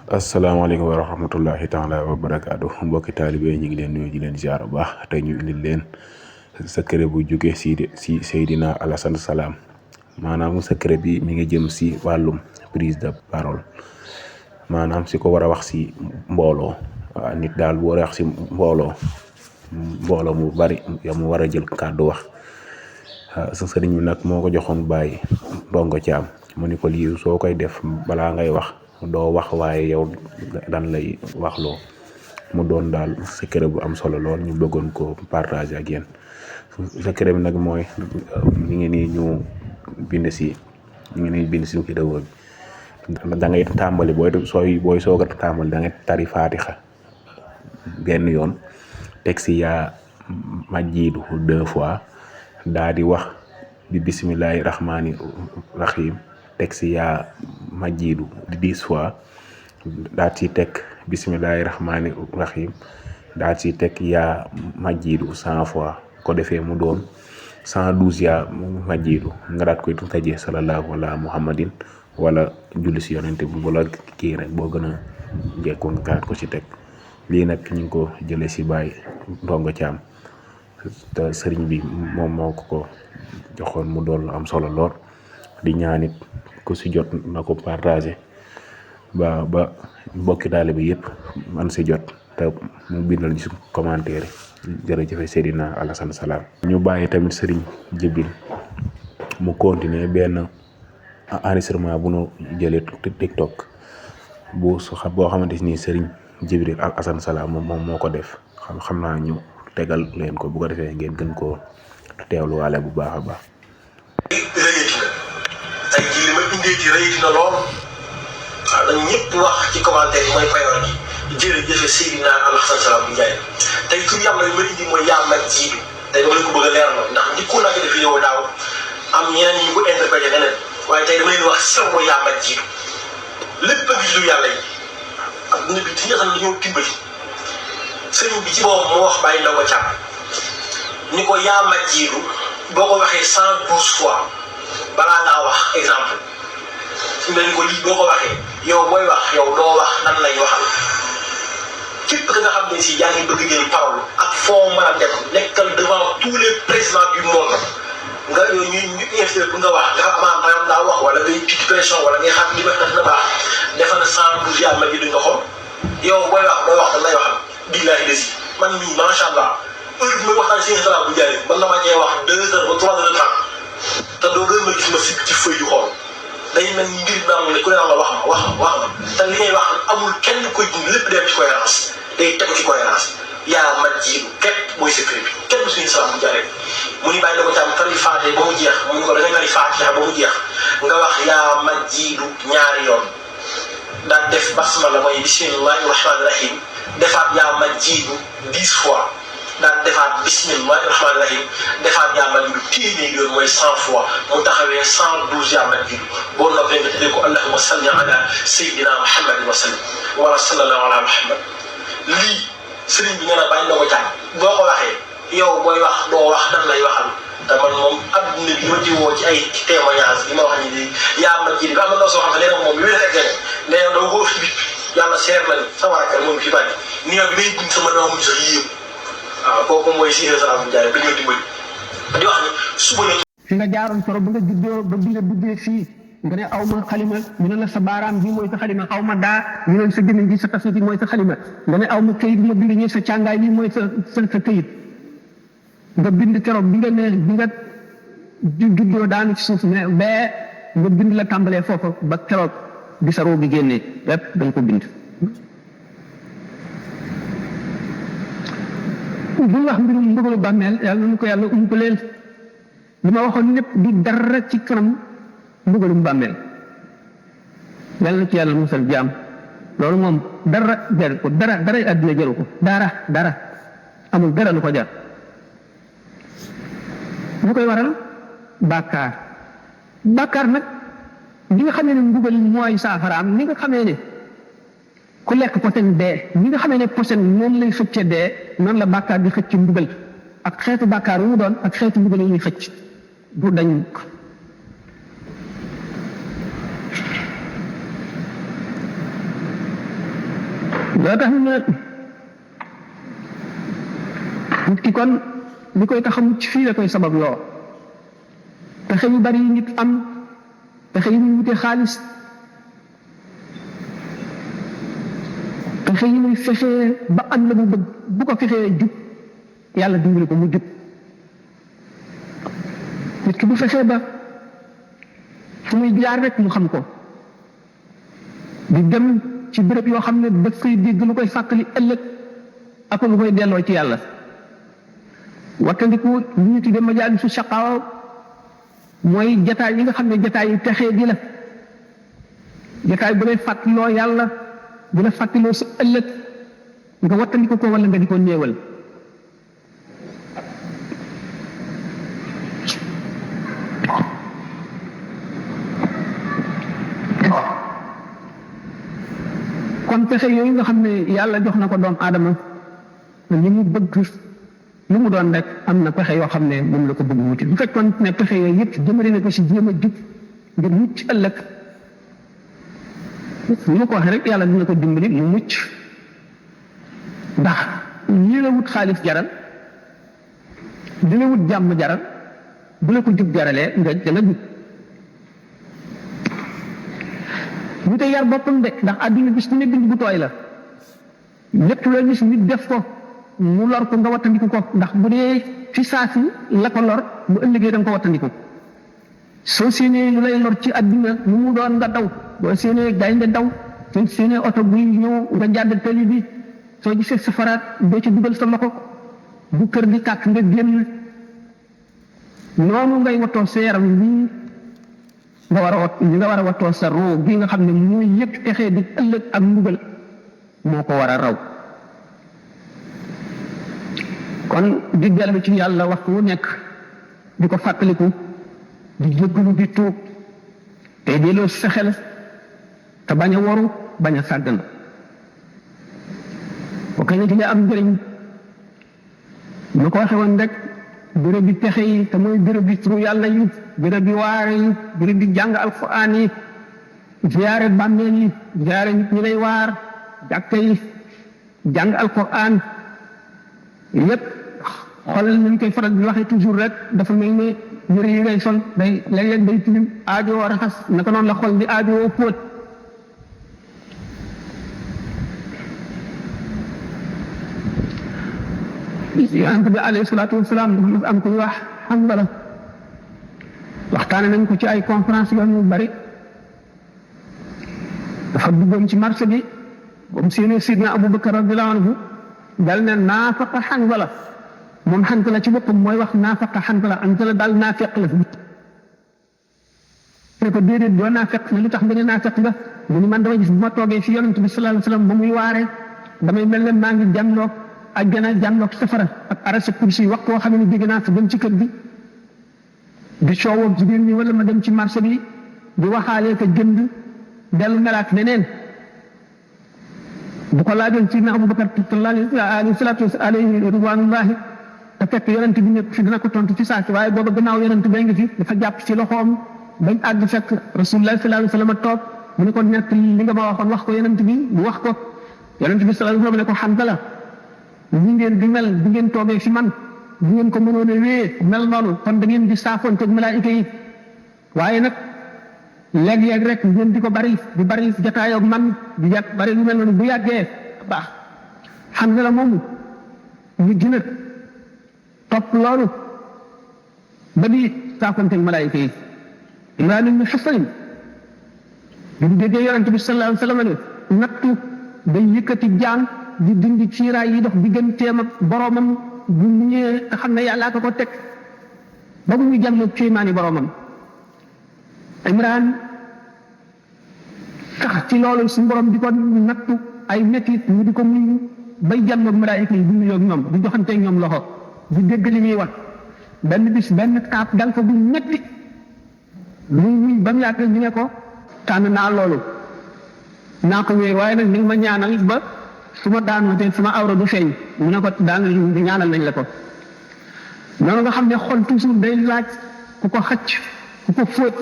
asalaamaaleykum wa rahmatullahi taala wa barakaatu mbokki taalibe ñu ngi leen nuyu di leen ziar bu baax tey ñu indil leen secret bu jóge si Seydina Alassane Salam maanaam secret bi mi ngi jëm si wàllum prise de parole maanaam si ko war a wax si mbooloo nit daal bu war a wax si mbooloo mu bari ya mu war a jël kàddu wax sa sëriñ bi nag moo ko joxoon bàyyi ndongo caam mu ni ko lii soo koy def balaa ngay wax doo wax waaye yow dan lay waxloo mu doon daal secret bu am solo lool ñu bëggoon ko partager ak yéen secret bi nag mooy ñu ngi nii ñu bind si vidéo bi da ngay tàmbali booy soog a tàmbali da ngay tari faatixa benn yoon teg si yaa majjiidu 2 fois daa di wax bi bismillahi rahmaani rahim teg si yaa majjiidu 10 fois daa ci teg bismillahi rahmaani rahim daa ci teg yaa majjiidu 100 fois ko defee mu doon 112 yaa majjiidu nga daat koy tëjee sallallahu ala muhammadin wala julli si yonente bi wala kii rek boo gën a jekko nga kaat ko ci teg lii nag ñu ngi ko jële si Baye Ndongo Thiam te sëriñ bi moom moo ko joxoon mu doon lu am solo lool di ñaanit ku si jot na ko partagé ba mbokki taalibe bi yëpp man si jot te mu bindal ñu si commentaire jërëjëf Seydina Alassane Salam ñu bàyyi tamit sëriñ Jibril mu continuer benn enregistrement bu nu jëlee TikTok boo xamante ni sëriñ Jibril Alassane Salam moom moo ko def xam naa ñu tegal leen ko bu ko defee ngeen gën koo teewluwaale bu baax a baax. rëyati na tey jii li ma indee ci rëyati na lool waaw dañ ñëpp wax ci commentaire yi mooy payoor gi jërëjëf Seydina Alassane Salam bu Ndiaye tey tur yàlla li ma indi mooy yaa majjiidu tey dama leen ko bëgg a leeral ndax njëkkoon naa ko def vidéo daaw am ñeneen ñi ko interprété neneen waaye tey dama leen wax sew mooy yaa majjiidu lépp a ngi lu yàlla yi ak dina bi ci nga xam ne dañoo timbali sëriñ bi ci boppam moo wax Baye Ndongo Thiam ni ko yaa majjiidu boo ko waxee 112 fois balaa ngaa wax exemple su mel ni ko lii boo ko waxee yow booy wax yow doo wax nan lay waxal képp ka nga xam ne si yaa ngi bëgg jël parole ak foo mën a dem nekkal devant tous les présidents du monde nga yow ñu invité pour nga wax nga xam maanaam daa wax wala ngay tuuti pression wala ngay xam li ma def na baax defal na 112 yaa majjiidu nga xool yow booy wax doo wax nan lay waxal billahi desi man mii macha allah heure bi may waxtaan si Salam bu Ndiaye man na ma cee wax 2 heures ba 3 heures de temps te doo gën ma gis ma si ci feuille yu xool day mel ni mbir naa ne ku ne la wax ma te li ngay wax amul kenn koy dund lépp dem ci cohérence day tegu ci cohérence yaa majjiidu képp mooy secret bi kenn suñu Salam bu Ndiaye mu ni Baye Ndongo Thiam tari faate ba mu jeex mu ni ko da ngay tari faatiha ba mu jeex nga wax yaa majjiidu ñaari yoon daal def basmala mooy bismillahi rahmaani rahim defaat yaa majjiidu 10 fois daan defaat bismillahi rahmaani rahim defaat yaa majjiidu téeméeri yoon mooy 100 fois mu taxawee 112 yaa majjiidu boo noppee nga tuddee ko allahumma salli ala sayyidina muhammadin wa sallim wala sallallahu ala muhammad lii sëriñ bi nee na Baye Ndongo Thiam boo ko waxee yow booy wax doo wax nan lay waxal te man moom adduna bi ma ci woo ci ay témoignage bi ma wax ni yaa majjiidu bi am na soo xam ne nee na moom bi wér ak nee na doo ko fi bit yàlla seer na ni sama rakk moom fi bàyyi ni nga bi may bind sama doom sax yéem waaw kooku mooy Seydina Salam bu Ndiaye dañoo dimbali di wax ni suba la fi nga jaaroon soro ba nga juddoo ba bi nga duggee fii nga ne aw ma xalima ñu ne la sa baaraam bi mooy sa xalima aw ma daa ñu ne sa gémmiñ gi sa tasiti mooy sa xalima nga ne aw ma këyit bi ma bind ñi sa càngaay bi mooy sa këyit nga bind keroog bi nga ne bi nga juddoo daanu ci suuf ne bee nga bind la tàmbalee foofu ba keroog bi sa roo bi génnee lépp da nga ko bind buñ wax mbirum mbugalu bàmmeel yàlla nu ko yàlla ko leen li ma waxoon lépp du dara ci kanam mbugalum bàmmeel yàlla na ci yàlla musal jaam loolu moom dara jaru ko dara àddina jaru ko dara amul dara lu ko jar lu koy waral bàkkaar nag li nga xamee ne mbugal mooy saafaraam ni nga xamee ne ku lekk posen dee ni nga xamee ne posen moom lay xëcce dee noonu la bàkkaar di xëcc mbugal ak xeetu bàkkaar yu mu doon ak xeetu mbugal yu ñuy xëcc du dañ loo tax na nit ki kon li koy tax a mucc fii la koy sabab loo pexe yu bari yi nit am pexe yi muy wute xaalis pexe yi muy fexee ba am la mu bëgg bu ko fexee jub yàlla dimbali ko mu jub nit ki bu fexee ba fu muy jaar rek mu xam ko di dem ci béréb yoo xam ne daf koy dégg lu koy fàttali ëllëg ak lu koy delloo ci yàlla wattandiku li ñu tuddee majaalisu shaqaawa mooy jataay yi nga xam ne jataay yu texee di la jataay bu lay fàttaloo yàlla bu la fàttaloo sa ëllëg nga wattandiku ko wala nga di ko néewal kon pexe yooyu nga xam ne yàlla jox na ko doomu aadama li mu bëgg lu mu doon rek am na pexe yoo xam ne moom la ko bëgg wuti bu fekkoon ne pexe yooyu yëpp jëmale na ko si jéem a jub ngir mucc ëllëg ni ma ko waxee rek yàlla dina ko dimbali mu mucc ndax lii la wut xaalis jaral di la wut jàmm jaral bu la ko jub jaralee nga dana jub ñu te yar boppam de ndax àdduna bis bu ne bind bu tooy la lépp loo gis nit def ko mu lor ko nga wattandiku ko ndax bu dee fi saasi la ko lor bu ëllëgee da nga ko wattandiku soo séenee lu lay lor ci àdduna lu mu doon nga daw boo séenee gaynde daw soo séenee oto buy ñëw nga jàdd tali bi soo gisee safaraat doo ci dugal sa loxo bu kër di tàkk nga génn noonu ngay wattoo sa yaram lii nga war a wattoo sa roo gi nga xam ne mooy yëpp texee di ëllëg ak mbugal moo ko war a raw kon di dellu ci yàlla waxtu wu nekk di ko fàttaliku di jéggalu di tuub te delloo sa xel te bañ a waru bañ a sàggan boo koy ne am njëriñ ma ko waxe woon rek béréb bi texe yi te mooy béréb bi turu yàlla yi béréb bi waare yi béréb bi jàng alquran yi ziyaare bàmmeel yi ziyaare nit ñi lay waar jàkka yi jàng alquran yépp xoolal nañ koy faral di waxee toujours rek dafa mel ne yëre yi ngay sol day léeg-léeg day tilim aajoo raxas naka noonu la xol di aajoo póot yonent bi alayhi salaatu wasalaam dafa am ku ñuy wax Hanzala waxtaane nañ ko ci ay conférence yoon yu bari dafa duggoon ci marché bi ba mu séenee Sidna Abubakar radiyallahu anhu dal ne naafaqa Hanzala moom Hanzala ci boppam mooy wax naafaqa Hanzala daal naafeq la ne ko déedéet doo naafeq ne lu tax nga ne naafeq nga mu ni man dama gis bu ma toogee fi yonent bi sallallahu alayhi wasallam ba muy waaree damay mel ne maa ngi jànloog àjjana jànloog safara ak arasa kursi wax koo xam ne dégg naa fa dem ci kër gi di coowoo jigéen ñi wala ma dem ci marché bi di waxaalee ko jënd dellu melaat leneen bu ko laajoon ci na Abubakar alayhi salaatu alayhi ridwanullahi te fekk yonent bi nekk fi dina ko tontu ci saasi waaye booba gannaaw yonent bay nga fi dafa jàpp ci loxoom bañ àgg fekk rasulullah sallallahu alayhi wasallam toog mu ne ko nekk li nga ma waxoon wax ko yonent bi mu wax ko yonent bi sallallahu alayhi wasallam ne ko Hanzala ñi ngeen di mel di ngeen toogee fi man di ngeen ko mënoon a wéyee mel noonu kon da ngeen di saafoonteeg malaayika yi waaye nag léeg-léeg rek ngeen di ko bari jataayoo ak man di bari lu mel noonu bu yàggee baax Hanzala moomu ñu gën a topp loolu ba di saafoonteeg malaayika yi Imraan ibn Husayn bi mu déggee yonent bi sallallahu alayhi wasallam ne nattu day yëkkati jaan di dindi ciiraay yi dox digganteem ak boromam bu mu ñëwee nga xam ne yàllaa ko teg ba mu ñu jàlloog kéemaani boromam Imraan tax ci loolu suñu borom di ko nattu ay métit ñu di ko muñ bay jàlloog malaayika yi di nuyoo ak ñoom di joxanteeg ñoom loxo di dégg li ñuy wax benn bis benn taab dal ko bu métti muy muñ ba mu yàgg ñu ne ko tànn naa loolu naa ko wéy waaye nag ni nga ma ñaanal ba su ma daanu te sama awra du feeñ mu ne ko daan ñaanal nañ la ko noonu nga xam ne xol toujours day laaj ku ko xacc ku ko fóot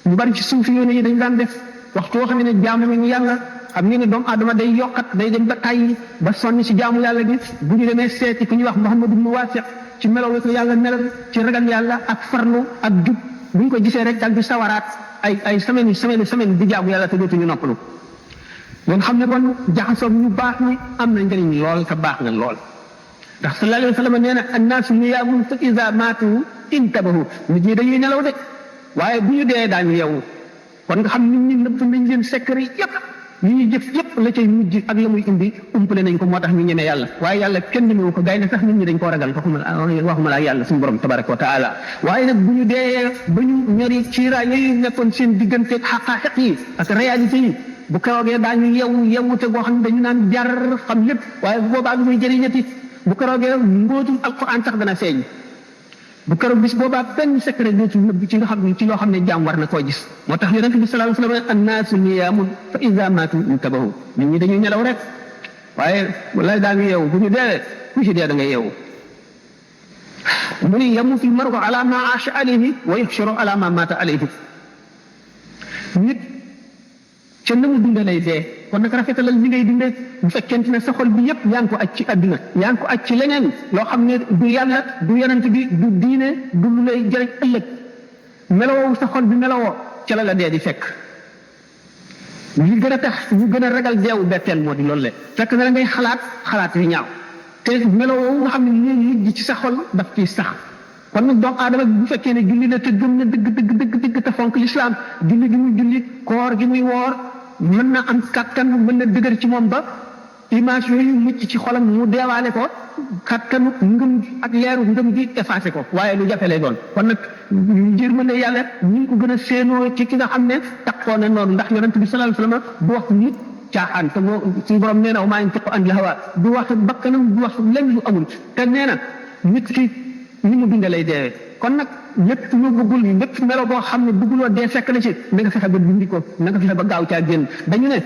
ñu bari ci suufi yoon yi dañ daan def waxtu woo xam ne jaamu ñu yàlla xam ngeen ne doomu aadama day yokkat day dem ba tàyyi ba sonn ci jaamu yàlla gi bu ñu demee seeti ku ñuy wax Muhammadu ibnu Waasiq ci melaw ko yàlla melal ci ragal yàlla ak farlu ak jub bu ñu ko gisee rek dal di sawaraat ay semaine di jaamu yàlla te dootuñu noppalu ngeen xam ne kon jaxasoo ñu baax ni am na njëriñ lool te baax na lool ndax sallallahu alayhi wa sallam nee na annaasu niyaamun fa iza maatu intabahu nit ñi dañuy nelaw de waaye bu ñu dee daañu yeewu kon nga xam nit ñi nëbb nañ leen secret yëpp li ñuy jëf yëpp la cay mujj ak la muy indi umpale nañ ko moo tax ñu ñeme yàlla waaye yàlla kenn ñemewu ko gay na sax nit ñi dañ koo ragal waxuma la yàlla suñu borom tabaraka wa taala waaye nag bu ñu dee ba ñu ñori ciiraay yooyu nekkoon seen digganteeg xaqaaxiq yi ak réalité yi bu keroogee daañu yewwute goo xam ne dañu naan jar xam lépp waaye bu boobaa lu muy jëriñati bu keroogee mbóotum alquran sax dana feeñ bu keroog bis boobaa benn secret dootul nëbb ci nga xam ne ci loo xam ne jaam war na koo gis moo tax yonent bi sallallahu alayhi wa sallam annaasu niyaamun fa iza maatu intabahu nit ñi dañuy nelaw rek waaye wallaay daa ngi yeewu bu ñu dee ku ci dee da nga yeewu mu ni yamutu l-mar'u ala ma aasha alayhi wa yuhsharu ala ma maata alayhi nit ca na mu dunde lay dee kon nag rafetalal li ngay dunde bu fekkente ne sa xol bi yëpp yaa ngi ko aj ci àdduna yaa ngi ko aj ci leneen loo xam ne du yàlla du yonent bi du diine du lu lay jëriñ ëllëg melowoo sa xol bi melowoo ca la dee di fekk li gën a tax ñu gën a ragal deewu betteel moo di loolu le fekk na la ngay xalaat yu ñaaw te melowoo nga xam ne ñu mujj ci sa xol daf ciy sax kon nag doomu aadama bu fekkee ne julli la te gëm na dëgg te fonk lislaam julli gi muy julli koor gi muy woor mën na am kattan mën na dëgër ci moom ba image yooyu mucc ci xolam mu deewaale ko kattanu ngëm ak leeru ngëm gi effacé ko waaye lu jafe lay doon kon nag njër mën ne yàlla ñu ngi ko gën a séenoo ci ki nga xam ne taxoo na noonu ndax yonent bi sallallahu alayhi wasallam du wax nit caaxaan te suñu borom nee na maa yantiqu anil hawaa du wax bakkanam du wax lenn lu amul te nee na nit ki ni mu dundee lay deewee kon nag lépp lu bëggul lépp melo boo xam ne bëgguloo dee fekk na ci na nga fexe ba dindi ko na nga fexe ba gaaw caa génn dañu ne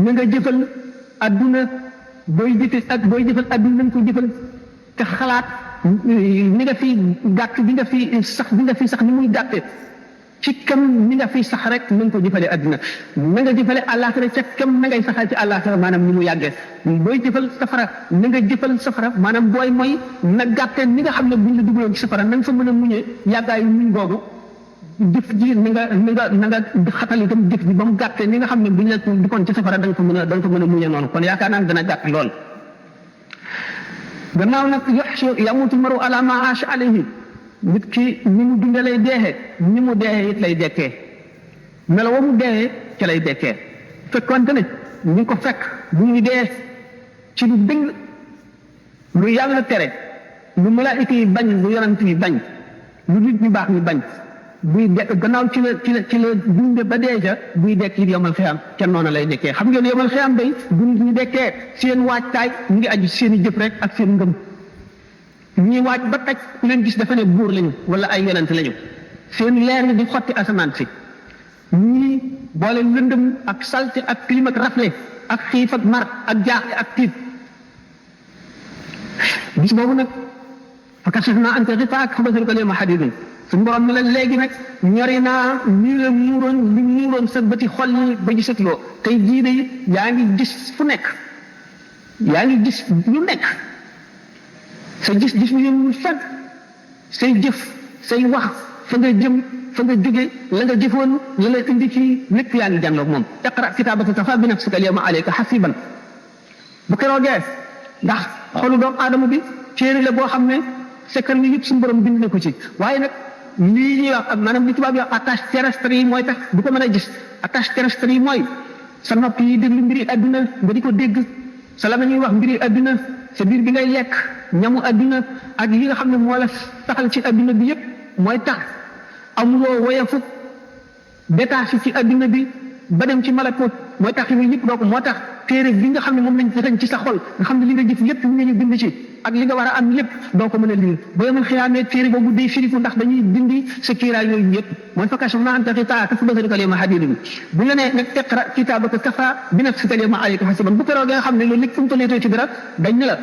na nga jëfal adduna booy jëfal adduna na nga ko jëfal te xalaat ni nga fi gàtt bi nga fi sax ni muy gàtte ci kam ni nga fi sax rek na nga ko jëfale adduna na nga jëfale àllaaxira ca kam na ngay saxal ci àllaaxira maanaam ni mu yàggee booy jëfal safara na nga jëfal safara maanaam booy mooy na gàtte ni nga xam ne buñ la dugaloon ci safara na nga fa mën a muñee yàggaayu muñ googu jëf ji na nga xatal itam jëf ji ba mu gàtte ni nga xam ne buñ la duggoon ci safara da nga ko mën a muñee noonu kon yaakaar naa dana gàtt lool gannaaw nag yamutu maru ala ma aasha alayhi nit ki ni mu dundee lay deexee ni mu deexee it lay dekkee melo wa mu deexee ci lay dekkee fekkonte ne ñu ngi ko fekk bu ñu dee ci lu dëng lu yàlla tere lu malaayika yi bañ lu yonent yi bañ lu nit ñu baax ñu bañ buy dekk gannaaw ci la dunde ba dee ca buy dekk it yomal xiyam ca noonu lay dekkee xam ngeen yomal xiyam day bu nit ñu dekkee seen waajtaay mu ngi aju seen i jëf rek ak seen ngëm ñii waaj ba taj ku leen gis dafa ne buur lañu wala ay yonent lañu seen leer yi di xotti asamaan si ñii boole lëndëm ak salte ak clim ak rafle ak xiif ak mar ak jaaxle ak tiit bis boobu nag fa kashafnaa anka ghitaa'aka fa basaruka al-yawma hadiidun suñu borom ne la léegi nag ñori naa nii la muuroon sa bëti xol yi ba gisatuloo tey jii de yaa ngi gis fu nekk yaa ngi gis lu nekk sa gis mu yëngu fenn say jëf say wax fa nga jëm fa nga jóge la nga jëfoon la la indi ci lépp yaa ngi jànloog moom iqra kitaabaka kafaa bi nafsika al-yawma alayka hasiiban bu keroogee ndax xolu doomu aadama bi téere la boo xam ne secret yi yëpp suñu borom bind na ko ci waaye nag lii ñuy wax maanaam li tubaab yi wax attache terrestre yi mooy tax du ko mën a gis attache terrestre yi mooy sa nopp yi déglu mbiri adduna nga di ko dégg sa la ñuy wax mbiri adduna sa biir bi ngay lekk ñamu adduna ak yi nga xam ne moo la taxal ci adduna bi yëpp mooy tax amuloo woyefu détaché ci adduna bi ba dem ci malakut mooy tax yooyu yëpp doo ko moo tax téere bi nga xam ne moom lañ tënk ci sa xol nga xam ne li nga jëf lépp ñu bind ci ak li nga war a am lépp doo ko mën a lire ba yemal xiyaamee téere boobu day firiku ndax dañuy dindi sa kiiraay yooyu yëpp mooy fa kashafnaa anka ghitaa'aka fa basaruka al-yawma hadiidun bu la nee nag iqra kitaabaka kafaa bi nafsika al-yawma alayka hasiiban bu keroog nga xam ne loolu lépp fu mu tollee ci dara dañ ne la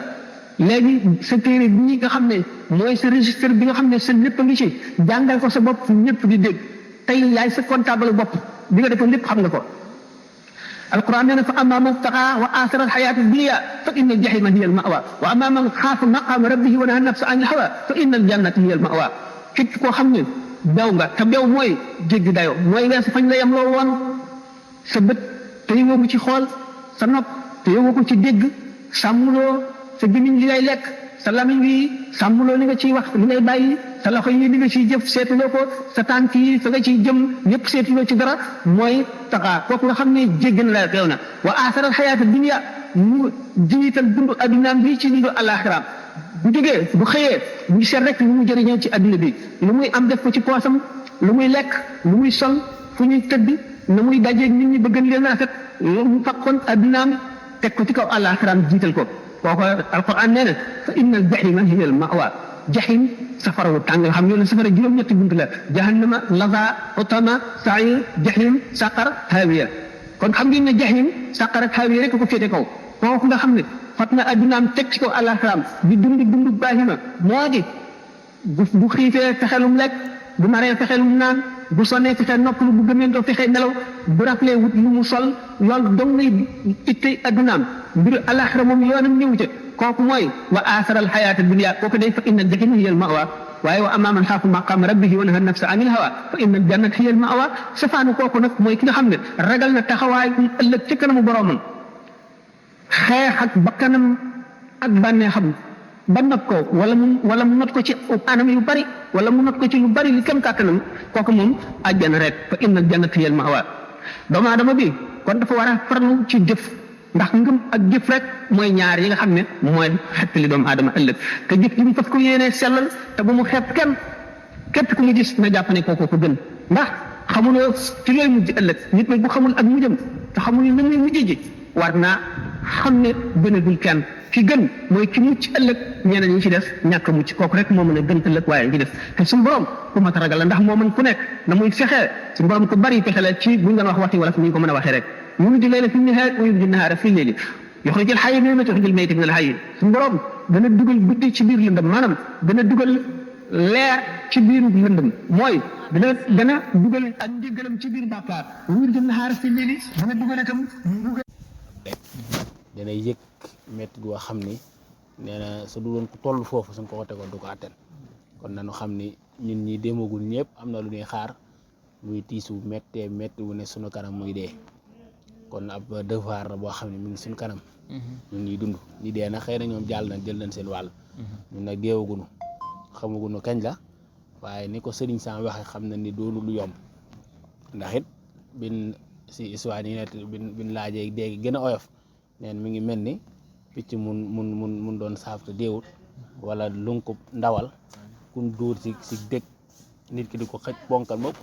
léegi sa téere bii nga xam ne mooy sa registre bi nga xam ne sa lépp a ngi ci jàngal ko sa bopp ñëpp di dégg tey yaay sa comptable bopp bi nga defoon lépp xam nga ko alquran nee na fa amma man taqa wa athara alxayata dunia fa inna aljahima hiya almawa wa amma man xaafa maqama rabbihi wa naha nafsa an alhawa fa inna aljannata hiya almawa képp koo xam ne bew nga te bew mooy jéggi dayo mooy weesu fañ la yem loo woon sa bët te yowoo ko ci xool sa nopp te yowoo ko ci dégg sàmmuloo sa gémmiñ li ngay lekk sa lamiñ wi sàmmuloo li nga ciy wax li ngay bàyyi sa loxo yi li nga ciy jëf seetuloo ko sa tànk yi fa nga ciy jëm ñëpp seetuloo ci dara mooy taxaa kooku nga xam ne jéggi na la beew na wa aasaral xayaata dunya mu jiital dundu addunaam bi ci dundu alaxiraam bu jógee bu xëyee bu ngi seet rek lu mu jëriñoo ci adduna bi lu muy am def ko ci poosam lu muy lekk lu muy sol fu ñuy tëdd na muy dajeeg nit ñi bëgg leen rafet mu fakkoon addunaam teg ko ci kaw alaxiraam jiital ko kooku alquran nee na fa inna al jahima hiya al mawa jahim safara wu tàng xam ngeen ne safara juróom-ñetti bunt la jahannama laza utama sair jahim saqar hawiya kon xam ngeen ne jahim saqar ak hawiya rek ko féete kaw kooku nga xam ne fat na addunaam teg ci kaw alaxiraam di dund baahima moo di bu xiifee fexelum lekk bu maree fexelum naan bu sonnee fexe noppalu bu gëmeentoo fexe nelaw bu raflee wut lu mu sol loolu dong ngay ittey addunaam mbiru alaxira moom yoonam ñëw ca kooku mooy wa aasaral xayaata dunya kooku day fa inna aljahima hiya almawa waaye wa amma man xaafa maqaama rabbihi wa naha nafsa anil hawa fa inna aljannata hiya almawa safaanu kooku nag mooy ki nga xam ne ragal na taxawaay ëllëg ci kanamu boroomam xeex ak bakkanam ak bànneexam ba not ko wala mu not ko ci anam yu bari wala mu not ko ci lu bari li kem kàttanam kooku moom àjjana rek fa inna aljannata hiya almawa doomu aadama bi kon dafa war a farlu ci jëf ndax ngëm ak jëf rek mooy ñaar yi nga xam ne mooy xettali doomu aadama ëllëg te jëf ji mu fas ko yéenee sellal te bu mu xeeb kenn képp ku mu gis na jàpp ne kooku ko gën ndax xamuloo ci looy mujj ëllëg nit nag bu xamul ak mujjam te xamul na muy mujj ji war naa xam ne gënagul kenn ki gën mooy ki mucc ëllëg ñeneen ñi ci des ñàkk a mucc kooku rek moo mën a gën ëllëg waaye ñi ci des te suñu borom ku mat a ragal la ndax moo mën ku nekk na muy fexee suñu borom ku bari pexe la ci buñ doon wax waxti wala fi ñu ko mën a waxee rek yuliju layla fi nahaar wa yuliju nahaara fi layli yuxrijul hayya minal mayyiti wa yuxrijul mayyita minal hayyi suñu borom dana dugal guddi ci biir lëndëm maanaam dana dugal leer ci biiru lëndëm mooy dana dugal ak njëggalam ci biir bàkkaar wa yuxrijul nahaara fi layli dana dugal itam dana yëg métti goo xam ni nee na su du doon ku toll foofu suñ ko tegoon du ko attan kon nañu xam ni ñun ñi demagul ñëpp am na lu ñuy xaar muy tiisu méttee métti wu ne sunu kanam muy dee kon ab devoir la boo xam ne mi ngi suñu kanam ñun ñuy dund ñi dee nag xëy na ñoom jàll nañ jël nañ seen wàll ñun nag deewagunu xamagunu kañ la waaye ni ko sëriñ Sam waxe xam na ni doonu lu yomb ndax it bin si histoire yi net bin laajee dee gën a oyof neen mi ngi mel ni picc mun doon saaf te deewut wala lunkub ndawal kun dóor si dëkk nit ki di ko xëj bonkal mopp